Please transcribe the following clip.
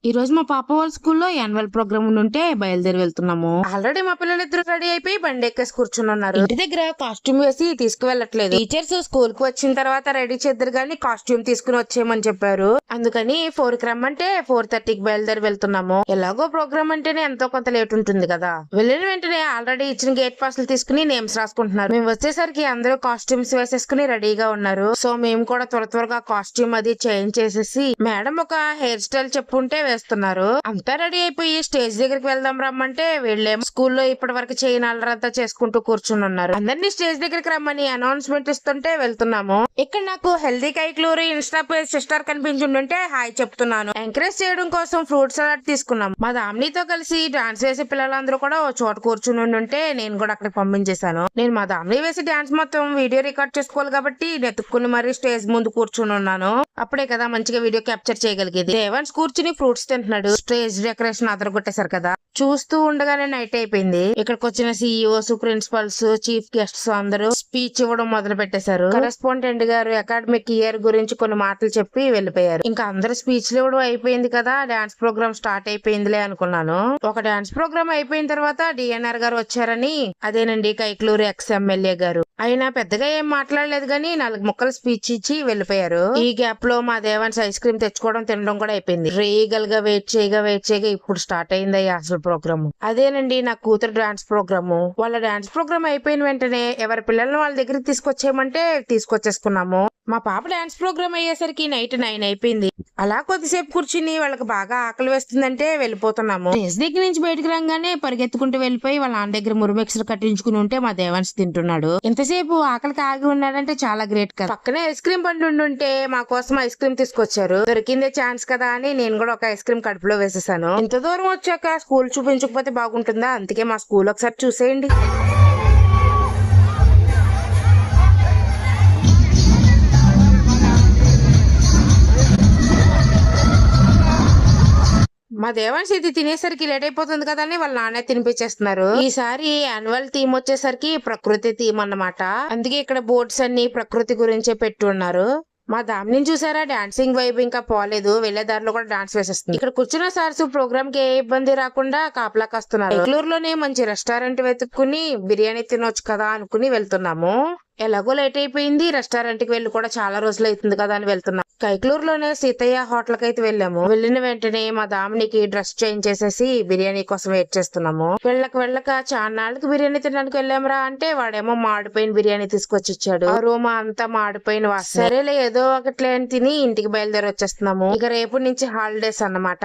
ఈ రోజు మా పాప వాళ్ళ స్కూల్లో యాన్యువల్ ప్రోగ్రామ్ ఉంటే బయలుదేరి వెళ్తున్నాము. ఆల్రెడీ మా పిల్లలిద్దరు రెడీ అయిపోయి బండి ఎక్కేసి కూర్చుని ఉన్నారు. ఇంటి దగ్గర కాస్ట్యూమ్ వేసి తీసుకువెళ్ళట్లేదు. టీచర్స్ స్కూల్ కు వచ్చిన తర్వాత రెడీ చేద్దరు గానీ కాస్ట్యూమ్ తీసుకుని వచ్చేయమని చెప్పారు. అందుకని 4 కి రమ్మంటే 4:30కి బయలుదేరి వెళ్తున్నాము. ఎలాగో ప్రోగ్రామ్ అంటేనే ఎంతో కొంత లేట్ ఉంటుంది కదా. వెళ్ళిన వెంటనే ఆల్రెడీ ఇచ్చిన గేట్ పాస్లు తీసుకుని నేమ్స్ రాసుకుంటున్నారు. మేము వచ్చేసరికి అందరూ కాస్ట్యూమ్స్ వేసేసుకుని రెడీగా ఉన్నారు. సో మేము కూడా త్వరగా కాస్ట్యూమ్ అది చేంజ్ చేసేసి మేడం ఒక హెయిర్ స్టైల్ చెప్పుంటే వేస్తున్నారు. అంతా రెడీ అయిపోయి స్టేజ్ దగ్గరికి వెళ్దాం రమ్మంటే వీళ్ళేమో స్కూల్లో ఇప్పటి వరకు చేయని అల్లరంతా చేసుకుంటూ కూర్చుని ఉన్నారు. అందరినీ స్టేజ్ దగ్గరికి రమ్మని అనౌన్స్మెంట్ ఇస్తుంటే వెళ్తున్నాము. ఇక్కడ నాకు హెల్దీ కైక్లూరి ఇన్స్టా పేజ్ సిస్టర్ కనిపించుంటే హాయ్ చెప్తున్నాను. ఎంకరేజ్ చేయడం కోసం ఫ్రూట్ సలాడ్ తీసుకున్నాం. మా దామినితో కలిసి డాన్స్ వేసే పిల్లలందరూ కూడా ఓ చోట కూర్చుని ఉంటే నేను కూడా అక్కడికి పంపించేశాను. నేను మా దామిని వేసి డాన్స్ మొత్తం వీడియో రికార్డ్ చేసుకోవాలి కాబట్టి నెతుక్కుని మరీ స్టేజ్ ముందు కూర్చుని ఉన్నాను. అప్పుడే కదా మంచిగా వీడియో క్యాప్చర్ చేయగలిగేది. దేవన్స్ కూర్చుని ఫ్రూట్స్ తింటున్నాడు. స్టేజ్ డెకరేషన్ అదరగొట్టేశారు కదా. చూస్తూ ఉండగానే నైట్ అయిపోయింది. ఇక్కడికి వచ్చిన సీఈఓస్, ప్రిన్సిపల్స్, చీఫ్ గెస్ట్స్ అందరూ స్పీచ్ ఇవ్వడం మొదలు పెట్టేశారు. కరెస్పాండెంట్ గారు అకాడమిక్ ఇయర్ గురించి కొన్ని మాటలు చెప్పి వెళ్ళిపోయారు. ఇంకా అందరూ స్పీచ్లు ఇవ్వడం అయిపోయింది కదా, డాన్స్ ప్రోగ్రామ్ స్టార్ట్ అయిపోయిందిలే అనుకున్నాను. ఒక డాన్స్ ప్రోగ్రామ్ అయిపోయిన తర్వాత డిఎన్ఆర్ గారు వచ్చారని, అదేనండి కైక్లూరు ఎక్స్ ఎమ్మెల్యే గారు. ఆయన పెద్దగా ఏం మాట్లాడలేదు గానీ 4 ముక్కలు స్పీచ్ ఇచ్చి వెళ్ళిపోయారు. ఈ గ్యాప్ లో మా దేవాన్స్ ఐస్ క్రీమ్ తెచ్చుకోవడం తినడం కూడా అయిపోయింది. రీగల్ గా వెయిట్ చేయగా ఇప్పుడు స్టార్ట్ అయిందయ్యా అసలు ప్రోగ్రామ్. అదేనండి నా కూతురు డాన్స్ ప్రోగ్రాము. వాళ్ళ డాన్స్ ప్రోగ్రామ్ అయిపోయిన వెంటనే ఎవరి పిల్లల్ని వాళ్ళ దగ్గరికి తీసుకొచ్చేయమంటే తీసుకొచ్చేసుకున్నాము. మా పాప డాన్స్ ప్రోగ్రామ్ అయ్యేసరికి నైట్ 9 అయిపోయింది. అలా కొద్దిసేపు కూర్చుని వాళ్ళకి బాగా ఆకలి వేస్తుందంటే వెళ్ళిపోతున్నాము. స్టేజ్ దగ్గర నుంచి బయటకు రాగానే పరిగెత్తుకుంటూ వెళ్ళిపోయి వాళ్ళ నాన్న దగ్గర మురుమెక్స్లు కట్టించుకుని ఉంటే మా దేవాన్స్ తింటున్నాడు. ఇంతసేపు ఆకలికి ఆగి ఉన్నాడంటే చాలా గ్రేట్ కదా. పక్కనే ఐస్ క్రీమ్ బండి ఉంటే మా కోసం ఐస్ క్రీమ్ తీసుకొచ్చారు. దొరికిందే ఛాన్స్ కదా అని నేను కూడా ఒక ఐస్ క్రీమ్ కడుపులో వేసేసాను. ఇంత దూరం వచ్చాక స్కూల్ చూపించకపోతే బాగుంటుందా, అందుకే మా స్కూల్ ఒకసారి చూసేయండి. మా దేవాన్స్ ఇది తినేసరికి లేట్ అయిపోతుంది కదా అని వాళ్ళ నాన్న తినిపించేస్తున్నారు. ఈసారి యాన్యువల్ థీమ్ వచ్చేసరికి ప్రకృతి థీమ్ అన్నమాట. అందుకే ఇక్కడ బోర్డ్స్ అన్ని ప్రకృతి గురించే పెట్టి ఉన్నారు. మా దామిని చూసారా, డాన్సింగ్ వైబ్ ఇంకా పోలేదు. వెళ్లే దారిలో కూడా డాన్స్ వేసేస్తుంది. ఇక్కడ కూర్చున్న సార్స్ ప్రోగ్రామ్ కి ఏ ఇబ్బంది రాకుండా కాపలా కాస్తున్నారు. బెంగళూరులోనే మంచి రెస్టారెంట్ వెతుక్కుని బిర్యానీ తినొచ్చు కదా అనుకుని వెళ్తున్నాము. ఎలాగో లేట్ అయిపోయింది. రెస్టారెంట్ కి వెళ్ళి కూడా చాలా రోజులు అవుతుంది కదా అని వెళ్తున్నాం. కైక్లూరులోనే సీతయ్య హోటల్ కి అయితే వెళ్ళాము. వెళ్ళిన వెంటనే మా దామినికి డ్రెస్ చేంజ్ చేసేసి బిర్యానీ కోసం వెయిట్ చేస్తున్నాము. వెళ్ళక చాన్నాళ్ళకి బిర్యానీ తినడానికి వెళ్ళామరా అంటే వాడేమో మాడిపోయిన బిర్యానీ తీసుకొచ్చి ఇచ్చాడు. ఆ రూమ్ అంతా మాడిపోయిన వాసన. సరేలే ఏదో ఒకట్లే అని తిని ఇంటికి బయలుదేరి వచ్చేస్తున్నాము. ఇక రేపు నుంచి హాలిడేస్ అన్నమాట.